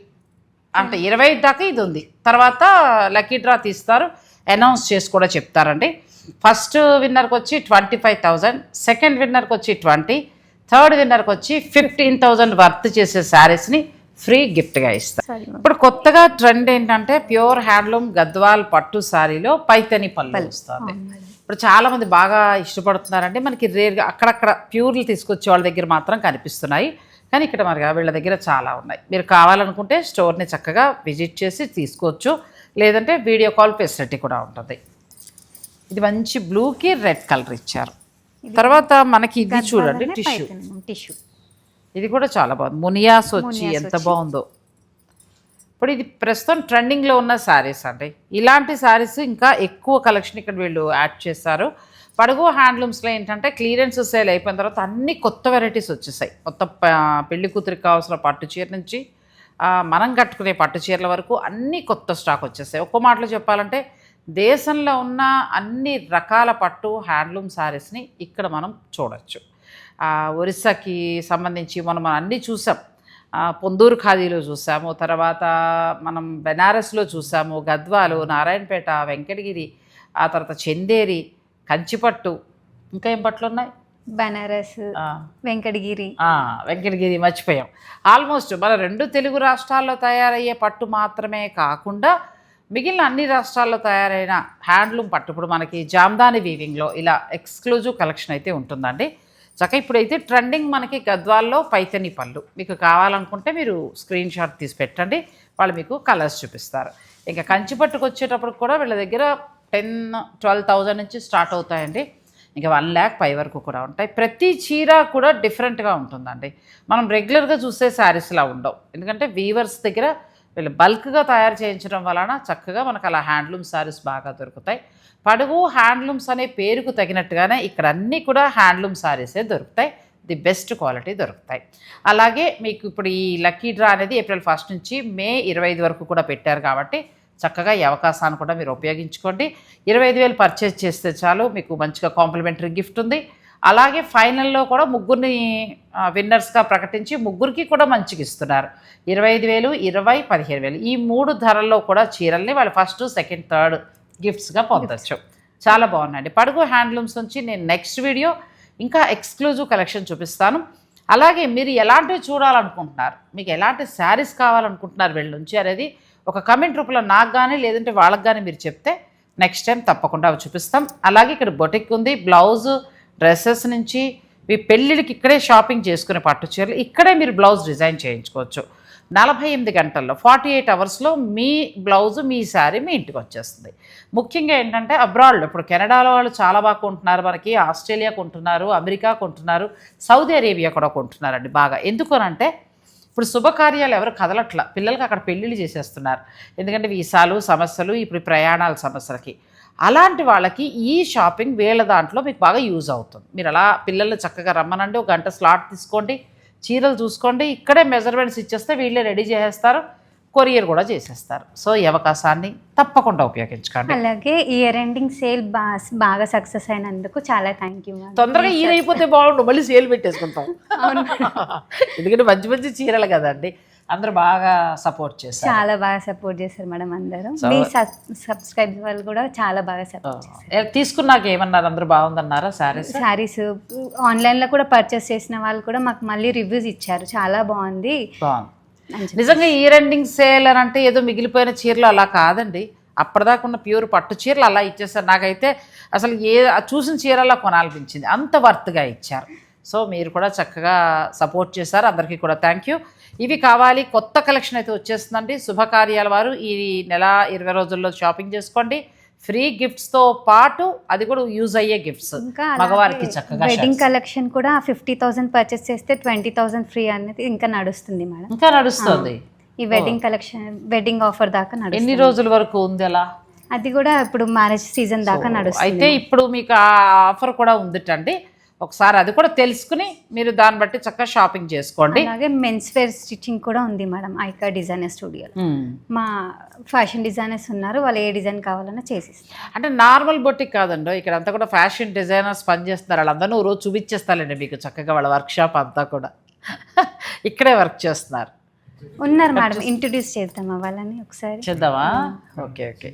అంటే 25 దాకా ఇది ఉంది. తర్వాత లక్కీ డ్రా తీస్తారు, అనౌన్స్ చేసి కూడా చెప్తారండి. ఫస్ట్ విన్నర్కి వచ్చి 25,000, సెకండ్ విన్నర్కి వచ్చి 20, థర్డ్ విన్నర్కి వచ్చి 15,000 వర్త్ చేసే శారీస్ని ఫ్రీ గిఫ్ట్గా ఇస్తారు. ఇప్పుడు కొత్తగా ట్రెండ్ ఏంటంటే ప్యూర్ హ్యాండ్లూమ్ గద్వాల్ పట్టు శారీలో పైతని పళ్ళు వస్తుంది. ఇప్పుడు చాలామంది బాగా ఇష్టపడుతున్నారండి. మనకి రేర్గా అక్కడక్కడ ప్యూర్లు తీసుకొచ్చే వాళ్ళ దగ్గర మాత్రం కనిపిస్తున్నాయి, కానీ ఇక్కడ మరి వీళ్ళ దగ్గర చాలా ఉన్నాయి. మీరు కావాలనుకుంటే స్టోర్ని చక్కగా విజిట్ చేసి తీసుకోవచ్చు, లేదంటే వీడియో కాల్ ఫెసిలిటీ కూడా ఉంటుంది. ఇది మంచి బ్లూకి రెడ్ కలర్ ఇచ్చారు. తర్వాత మనకి ఇది చూడండి టిష్యూ, ఇది కూడా చాలా బాగుంది. మునియాస్ వచ్చి ఎంత బాగుందో. ఇప్పుడు ఇది ప్రస్తుతం ట్రెండింగ్లో ఉన్న శారీస్ అండి. ఇలాంటి శారీస్ ఇంకా ఎక్కువ కలెక్షన్ ఇక్కడ వీళ్ళు యాడ్ చేశారు. పడుగు హ్యాండ్లూమ్స్లో ఏంటంటే క్లియరెన్స్ సేల్ అయిపోయిన తర్వాత అన్ని కొత్త వెరైటీస్ వచ్చేసాయి. మొత్తం పెళ్లి కూతురికి కావాల్సిన పట్టు చీర నుంచి మనం కట్టుకునే పట్టు చీరల వరకు అన్ని కొత్త స్టాక్ వచ్చేసాయి. ఒక్క మాటలో చెప్పాలంటే దేశంలో ఉన్న అన్ని రకాల పట్టు హ్యాండ్లూమ్ శారీస్ని ఇక్కడ మనం చూడొచ్చు. ఒరిస్సాకి సంబంధించి మనం అన్నీ చూసాం. పొందూరు ఖాదీలో చూసాము, తర్వాత మనం బెనారస్లో చూసాము, గద్వాలు, నారాయణపేట, వెంకటగిరి, ఆ తర్వాత చందేరి, కంచిపట్టు, ఇంకా ఏం పట్లు ఉన్నాయి, బెనారస్, వెంకటగిరి మర్చిపోయాం. ఆల్మోస్ట్ మన 2 తెలుగు రాష్ట్రాల్లో తయారయ్యే పట్టు మాత్రమే కాకుండా మిగిలిన అన్ని రాష్ట్రాల్లో తయారైన హ్యాండ్లూమ్ పట్టు ఇప్పుడు మనకి జామ్దాని వీవింగ్లో ఇలా ఎక్స్క్లూజివ్ కలెక్షన్ అయితే ఉంటుందండి. చక్కగా ఇప్పుడైతే ట్రెండింగ్ మనకి గద్వాల్లో పైతని పళ్ళు. మీకు కావాలనుకుంటే మీరు స్క్రీన్ షాట్ తీసి పెట్టండి, వాళ్ళు మీకు కలర్స్ చూపిస్తారు. ఇంకా కంచిపట్టుకు వచ్చేటప్పుడు కూడా వీళ్ళ దగ్గర 10,000-12,000 నుంచి స్టార్ట్ అవుతాయండి. ఇంకా 1 lakh పై వరకు కూడా ఉంటాయి. ప్రతి చీర కూడా డిఫరెంట్గా ఉంటుందండి. మనం రెగ్యులర్గా చూసే శారీస్లా ఉండవు, ఎందుకంటే వీవర్స్ దగ్గర వీళ్ళు బల్క్గా తయారు చేయించడం వలన చక్కగా మనకు అలా హ్యాండ్లూమ్ శారీస్ బాగా దొరుకుతాయి. పడుగు హ్యాండ్లూమ్స్ అనే పేరుకు తగినట్టుగానే ఇక్కడ అన్నీ కూడా హ్యాండ్లూమ్ శారీసే దొరుకుతాయి, ది బెస్ట్ క్వాలిటీ దొరుకుతాయి. అలాగే మీకు ఇప్పుడు ఈ లక్కీ డ్రా అనేది ఏప్రిల్ 1 నుంచి మే 25 వరకు కూడా పెట్టారు కాబట్టి చక్కగా ఈ అవకాశాన్ని కూడా మీరు ఉపయోగించుకోండి. 25,000 పర్చేజ్ చేస్తే చాలు, మీకు మంచిగా కాంప్లిమెంటరీ గిఫ్ట్ ఉంది. అలాగే ఫైనల్లో కూడా 3 విన్నర్స్గా ప్రకటించి 3కి కూడా మంచిగా ఇస్తున్నారు. 25,000, 20,000, 15,000 ఈ 3 ధరల్లో కూడా చీరల్ని వాళ్ళు ఫస్ట్, సెకండ్, థర్డ్ గిఫ్ట్స్గా పొందొచ్చు. చాలా బాగున్నాయండి. పడుగు హ్యాండ్లూమ్స్ నుంచి నేను నెక్స్ట్ వీడియో ఇంకా ఎక్స్క్లూజివ్ కలెక్షన్ చూపిస్తాను. అలాగే మీరు ఎలాంటివి చూడాలనుకుంటున్నారు, మీకు ఎలాంటి శారీస్ కావాలనుకుంటున్నారు వీళ్ళ నుంచి అనేది ఒక కమెంట్ రూపంలో నాకు కానీ లేదంటే వాళ్ళకి కానీ మీరు చెప్తే నెక్స్ట్ టైం తప్పకుండా అవి చూపిస్తాం. అలాగే ఇక్కడ బొటిక్ ఉంది, బ్లౌజ్, డ్రెస్సెస్ నుంచి మీ పెళ్ళిళ్ళకి ఇక్కడే షాపింగ్ చేసుకునే పట్టు చీరలు ఇక్కడే మీరు బ్లౌజ్ డిజైన్ చేయించుకోవచ్చు. 48 గంటల్లో 48 అవర్స్లో మీ బ్లౌజు, మీ శారీ మీ ఇంటికి వచ్చేస్తుంది. ముఖ్యంగా ఏంటంటే అబ్రాడ్లో ఇప్పుడు కెనడాలో వాళ్ళు చాలా బాగా కొంటున్నారు, మనకి ఆస్ట్రేలియా కొంటున్నారు, అమెరికా కొంటున్నారు, సౌదీ అరేబియా కూడా కొంటున్నారండి బాగా. ఎందుకనంటే ఇప్పుడు శుభకార్యాలు ఎవరు కదలట్ల, పిల్లలకి అక్కడ పెళ్ళిళ్ళు చేసేస్తున్నారు, ఎందుకంటే వీసాలు సమస్యలు, ఇప్పుడు ప్రయాణాల సమస్యలకి. అలాంటి వాళ్ళకి ఈ షాపింగ్ వీళ్ళ దాంట్లో మీకు బాగా యూజ్ అవుతుంది. మీరు అలా పిల్లల్ని చక్కగా రమ్మనండి, 1 గంట స్లాట్ తీసుకోండి, చీరలు చూసుకోండి, ఇక్కడే మెజర్మెంట్స్ ఇచ్చేస్తే వీళ్ళే రెడీ చేసేస్తారు, కొరియర్ కూడా చేసేస్తారు. సో ఈ అవకాశాన్ని తప్పకుండా ఉపయోగించుకోండి. అలాగే ఇయర్ ఎండింగ్ సేల్ బాగా సక్సెస్ అయినందుకు చాలా థ్యాంక్ యూ. తొందరగా ఇయర్ అయిపోతే బాగుండు, మళ్ళీ సేల్ పెట్టేసుకుంటాం, ఎందుకంటే మంచి మంచి చీరలు కదండి. అందరూ బాగా సపోర్ట్ చేస్తారు. చాలా బాగా సపోర్ట్ చేస్తారు మేడం అందరూ. మీ సబ్స్క్రైబ్ వాళ్ళు కూడా చాలా బాగా సపోర్ట్ చేస్తారు. తీసుకున్నాక ఏమన్నారు, అందరూ బాగుందన్నారా? శారీస్ ఆన్లైన్లో కూడా పర్చేస్ చేసిన వాళ్ళు కూడా మాకు మళ్ళీ రివ్యూస్ ఇచ్చారు, చాలా బాగుంది. నిజంగా ఇయర్ ఎండింగ్ సేల్ అని అంటే ఏదో మిగిలిపోయిన చీరలు అలా కాదండి, అప్పటిదాకా ఉన్న ప్యూర్ పట్టు చీరలు అలా ఇచ్చేసారు. నాకైతే అసలు చూసిన చీరలా కొనాలనిపించింది, అంత వర్త్గా ఇచ్చారు. సో మీరు కూడా చక్కగా సపోర్ట్ చేశారు, అందరికీ కూడా థ్యాంక్ యూ. ఇవి కావాలి, కొత్త కలెక్షన్ అయితే వచ్చేస్తుందండి. శుభకార్యాల వారు ఈ నెల 20 రోజుల్లో షాపింగ్ చేసుకోండి. ఫ్రీ గిఫ్ట్స్తో పాటు అది కూడా యూజ్ అయ్యే గిఫ్ట్స్ మగవారికి చక్కగా. వెడ్డింగ్ కలెక్షన్ కూడా 50,000 పర్చేస్ చేస్తే 20,000 ఫ్రీ అనేది ఇంకా నడుస్తుంది మేడం, ఇంకా నడుస్తుంది. ఈ వెడ్డింగ్ కలెక్షన్ వెడ్డింగ్ ఆఫర్ దాకా నడుస్తుంది. ఎన్ని రోజుల వరకు ఉంది అలా? అది కూడా ఇప్పుడు మ్యారేజ్ సీజన్ దాకా నడుస్తుంది. అయితే ఇప్పుడు మీకు ఆ ఆఫర్ కూడా ఉందిటండి, ఒకసారి అది కూడా తెలుసుకుని మీరు దాన్ని బట్టి చక్కగా షాపింగ్ చేసుకోండి. అలాగే మెన్స్ వేర్ స్టిచ్చింగ్ కూడా ఉంది మేడం ఐకా డిజైనర్ స్టూడియోలో. మా ఫ్యాషన్ డిజైనర్స్ ఉన్నారు, వాళ్ళు ఏ డిజైన్ కావాలన్నా చేసిస్తారు. అంటే నార్మల్ బొటిక్ కాదండి, ఇక్కడ అంతా కూడా ఫ్యాషన్ డిజైనర్స్ పనిచేస్తున్నారు. వాళ్ళందరూ రోజు చూపించేస్తారండి మీకు చక్కగా, వాళ్ళ వర్క్ షాప్ అంతా కూడా ఇక్కడే వర్క్ చేస్తున్నారు. ఉన్నారు మేడం, ఇంట్రడ్యూస్ చేద్దామా వాళ్ళని ఒకసారి? చేద్దామా? Okay okay.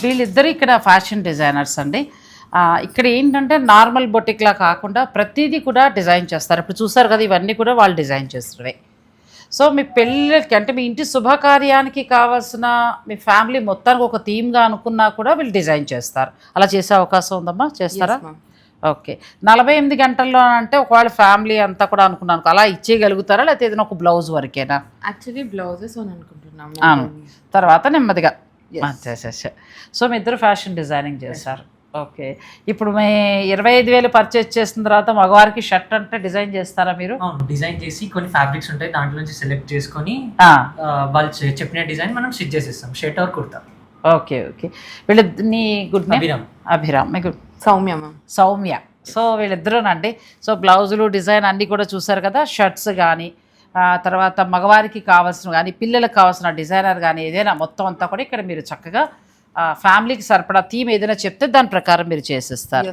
వీళ్ళిద్దరు ఇక్కడ ఫ్యాషన్ డిజైనర్స్ అండి. ఇక్కడ ఏంటంటే నార్మల్ బొటిక్లా కాకుండా ప్రతిదీ కూడా డిజైన్ చేస్తారు. ఇప్పుడు చూసారు కదా, ఇవన్నీ కూడా వాళ్ళు డిజైన్ చేస్తున్నవే. సో మీ పెళ్ళికి అంటే మీ ఇంటి శుభకార్యానికి కావాల్సిన మీ ఫ్యామిలీ మొత్తానికి ఒక థీమ్గా అనుకున్నా కూడా వీళ్ళు డిజైన్ చేస్తారు. అలా చేసే అవకాశం ఉందమ్మా? చేస్తారా? ఓకే. 48 గంటల్లో అంటే ఒకవేళ ఫ్యామిలీ అంతా కూడా అనుకున్నాను అలా ఇచ్చేయగలుగుతారా, లేకపోతే ఏదైనా ఒక బ్లౌజ్ వరకేనా? యాక్చువల్లీ బ్లౌజెస్ అని అనుకుంటున్నాము, తర్వాత నెమ్మదిగా. సో మీ ఇద్దరు ఫ్యాషన్ డిజైనింగ్ చేస్తారు. ఓకే. ఇప్పుడు మీ 25,000 పర్చేజ్ చేసిన తర్వాత మగవారికి షర్ట్ అంటే డిజైన్ చేస్తారా మీరు? డిజైన్ చేసి కొన్ని ఫ్యాబ్రిక్స్ ఉంటాయి, దాంట్లో నుంచి సెలెక్ట్ చేసుకొని వాళ్ళు చెప్పిన డిజైన్ మనం స్టిచ్ చేసేస్తాం, shirt are kurta. Okay okay. వీళ్ళ నీ గుడ్ అభిరామ్, మీ గుడ్ సౌమ్య. సో వీళ్ళిద్దరూనండి. సో బ్లౌజులు డిజైన్ అన్నీ కూడా చూసారు కదా, షర్ట్స్ కానీ తర్వాత మగవారికి కావాల్సిన కానీ పిల్లలకు కావాల్సిన డిజైనర్ కానీ ఏదైనా మొత్తం అంతా కూడా ఇక్కడ మీరు చక్కగా ఫ్యామిలీకి సరిపడా థీమ్ ఏదైనా చెప్తే దాని ప్రకారం మీరు చేసేస్తారు.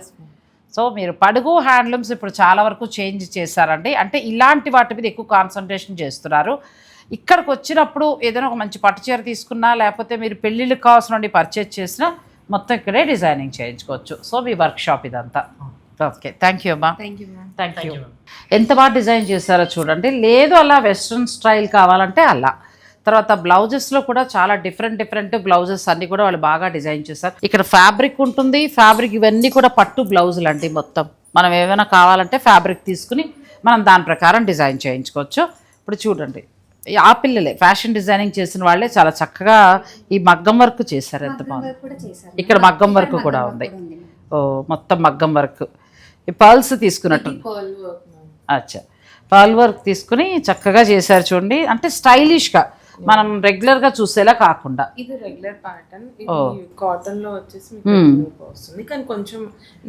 సో మీరు పడుగు హ్యాండ్లూమ్స్ ఇప్పుడు చాలా వరకు చేంజ్ చేశారండి, అంటే ఇలాంటి వాటి మీద ఎక్కువ కాన్సన్ట్రేషన్ చేస్తున్నారు. ఇక్కడికి వచ్చినప్పుడు ఏదైనా ఒక మంచి పట్టు చీర తీసుకున్నా, లేకపోతే మీరు పెళ్ళిళ్ళకి కావాల్సిన పర్చేజ్ చేసినా మొత్తం ఇక్కడే డిజైనింగ్ చేయించుకోవచ్చు. సో మీ వర్క్ షాప్ ఇదంతా. ఓకే, థ్యాంక్ యూ అమ్మా. Thank you. ఎంత బాగా డిజైన్ చేశారో చూడండి. లేదు అలా వెస్ట్రన్ స్టైల్ కావాలంటే అలా. తర్వాత బ్లౌజెస్లో కూడా చాలా డిఫరెంట్ బ్లౌజెస్ అన్నీ కూడా వాళ్ళు బాగా డిజైన్ చేశారు. ఇక్కడ ఫ్యాబ్రిక్ ఉంటుంది, ఫ్యాబ్రిక్ ఇవన్నీ కూడా పట్టు బ్లౌజులు అండి మొత్తం. మనం ఏమైనా కావాలంటే ఫ్యాబ్రిక్ తీసుకుని మనం దాని ప్రకారం డిజైన్ చేయించుకోవచ్చు. ఇప్పుడు చూడండి, ఆ పిల్లలే ఫ్యాషన్ డిజైనింగ్ చేసిన వాళ్ళే చాలా చక్కగా ఈ మగ్గం వర్క్ చేశారు, ఎంత బాగుంది. ఇక్కడ మగ్గం వర్క్ కూడా ఉంది. ఓ మొత్తం మగ్గం వర్క్, ఈ పర్ల్స్ తీసుకున్నట్టు. అచ్చా, పర్ల్ వర్క్ తీసుకుని చక్కగా చేశారు చూడండి, అంటే స్టైలిష్గా మనం రెగ్యులర్గా చూసేలా కాకుండా. ఇది రెగ్యులర్ ప్యాటర్న్, ఇది కాటన్ లో వచ్చేసి వస్తుంది, కానీ కొంచెం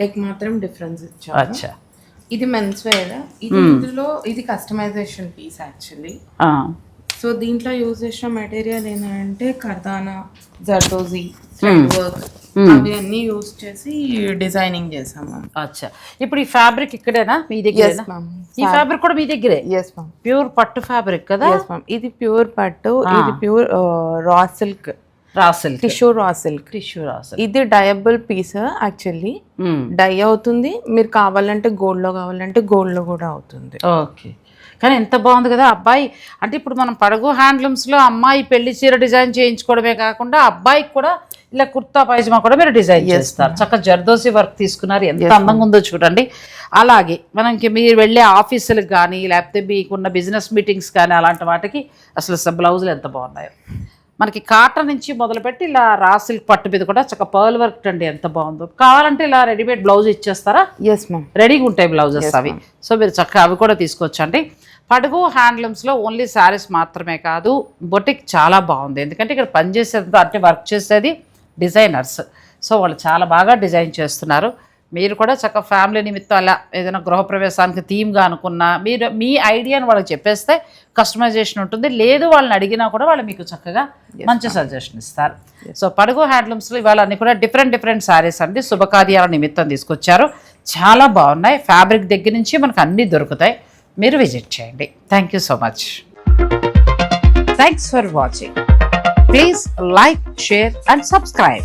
లైక్ మాత్రం డిఫరెన్స్ ఇచ్చారు. అచ్చా, ఇది మెన్స్ వేర్, ఇందులో ఇది కస్టమైజేషన్ పీస్ యాక్చువల్లీ. సో దీంట్లో యూజ్ చేసిన మెటీరియల్ ఏంటంటే కర్దానా, జర్దోజీ, థ్రెడ్ వర్క్ అవి అన్ని యూజ్ చేసి డిజైనింగ్ చేసాము. అచ్చా, ఇప్పుడు ఈ ఫ్యాబ్రిక్ ఇక్కడేనా మీ దగ్గర? ఈ ఫ్యాబ్రిక్ కూడా మీ దగ్గరే? ఎస్ మ్యామ్, ప్యూర్ పట్టు ఫ్యాబ్రిక్ కదా? ఎస్ మ్యామ్, ఇది ప్యూర్ పట్టు, ఇది pure raw silk, tissue raw silk. ఇది డయబుల్ పీస్ యాక్చువల్లీ, డై అవుతుంది. మీరు కావాలంటే గోల్డ్ లో కావాలంటే గోల్డ్ లో కూడా అవుతుంది. ఓకే, కానీ ఎంత బాగుంది కదా అబ్బాయి. అంటే ఇప్పుడు మనం పడుగు హ్యాండ్లూమ్స్లో అమ్మాయి పెళ్లి చీర డిజైన్ చేయించుకోవడమే కాకుండా అబ్బాయికి కూడా ఇలా కుర్తా పైజమా కూడా మీరు డిజైన్ చేస్తారు. చక్కగా జర్దోసి వర్క్ తీసుకున్నారు, ఎంత అందంగా ఉందో చూడండి. అలాగే మనకి మీరు వెళ్ళే ఆఫీసులకు కానీ లేకపోతే మీకున్న బిజినెస్ మీటింగ్స్ కానీ అలాంటి వాటికి అసలు బ్లౌజులు ఎంత బాగున్నాయో. మనకి కాటన్ నుంచి మొదలుపెట్టి ఇలా రా సిల్క్ పట్టు మీద కూడా చక్కగా పర్ల్ వర్క్ అండి, ఎంత బాగుందో. కావాలంటే ఇలా రెడీమేడ్ బ్లౌజ్ ఇచ్చేస్తారా? ఎస్ మ్యామ్, రెడీగా ఉంటాయి బ్లౌజెస్ అవి. సో మీరు చక్కగా అవి కూడా తీసుకొచ్చండి. పడుగు హ్యాండ్లూమ్స్లో ఓన్లీ శారీస్ మాత్రమే కాదు, బొటిక్ చాలా బాగుంది. ఎందుకంటే ఇక్కడ పనిచేసేది అంటే వర్క్ చేసేది డిజైనర్స్. సో వాళ్ళు చాలా బాగా డిజైన్ చేస్తున్నారు. మీరు కూడా చక్కగా ఫ్యామిలీ నిమిత్తం అలా ఏదైనా గృహప్రవేశానికి థీమ్గా అనుకున్నా మీరు మీ ఐడియాని వాళ్ళకి చెప్పేస్తే కస్టమైజేషన్ ఉంటుంది. లేదు వాళ్ళని అడిగినా కూడా వాళ్ళు మీకు చక్కగా మంచి సజెషన్ ఇస్తారు. సో పడుగు హ్యాండ్లూమ్స్లో ఇవాళ అన్ని కూడా డిఫరెంట్ శారీస్ అండి శుభకార్యాల నిమిత్తం తీసుకొచ్చారు. చాలా బాగున్నాయి. ఫ్యాబ్రిక్ దగ్గర నుంచి మనకు అన్నీ దొరుకుతాయి. మీరు విజిట్ చేయండి. Thank you so much. Thanks for watching. Please like, share and subscribe.